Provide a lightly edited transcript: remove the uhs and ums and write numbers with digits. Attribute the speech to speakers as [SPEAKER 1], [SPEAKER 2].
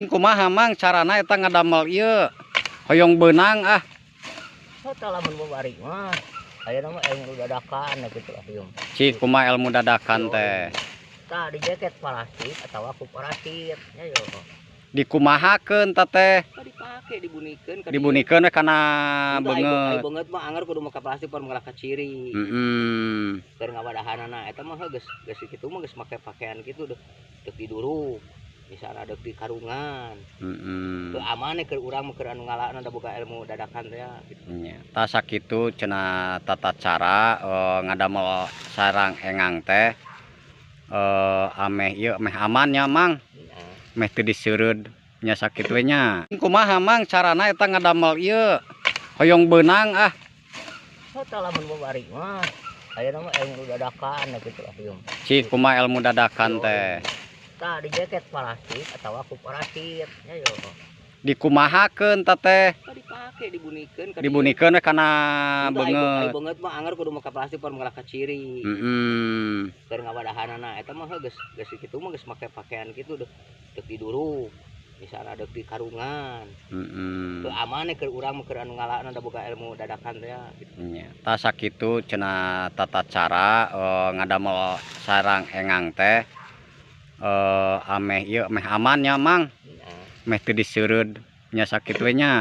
[SPEAKER 1] Kumaha mang carana eta ngadamel ieu hoyong beunang ah.
[SPEAKER 2] Hotel lamun bari mah aya nama ilmu dadakan gitu lah yum.
[SPEAKER 1] Cik kumaha ilmu dadakan teh.
[SPEAKER 2] Tah di jaket plastik atau aku parasit ya yo.
[SPEAKER 1] Dikumahakeun teh teh.
[SPEAKER 2] Dipake dibunikeun
[SPEAKER 1] Dibunikeun we kana
[SPEAKER 2] ai
[SPEAKER 1] beungeut.
[SPEAKER 2] beungeut mah anger kudu make plastik par mengalah ka ciri. Keur ngawadahanana eta mah geus kitu mah geus make pakaian kitu deh tiduru. Misalnya ada di karungan, teu aman keur urang mah keur anu ngalana da boga ilmu dadakan teh gitu.
[SPEAKER 1] Nya, tah sakitu cenah tata cara ngadamel sarang engang teh ameh ieu meh aman nya mang. Meh teu diseureud nya sakitu we nya. Kumaha mang carana eta ngadamel ieu hoyong beunang ah.
[SPEAKER 2] Hotel lamun bari mah aya nama ilmu dadakan gitu lah yum.
[SPEAKER 1] Cik kumaha ilmu dadakan teh.
[SPEAKER 2] Tah di jaket plastik atau aku parasit ya yo.
[SPEAKER 1] Dikumahakeun teh teh.
[SPEAKER 2] Dipake dibunikeun
[SPEAKER 1] Dibunikeun we kana beungeut.
[SPEAKER 2] Ai beungeut mah anger kudu make plastik par mengalah ka ciri. Keur ngawadahanana eta mah geus kitu mah geus make pakaian kitu deh tiduru. Misalnya ada di karungan, teu aman keur urang mah keur anu ngalana da boga ilmu dadakan teh gitu.
[SPEAKER 1] Nya, tah sakitu cenah tata cara ngadamel sarang engang teh ameh ieu meh aman nya mang. Meh teu diseureud nya sakitu we nya.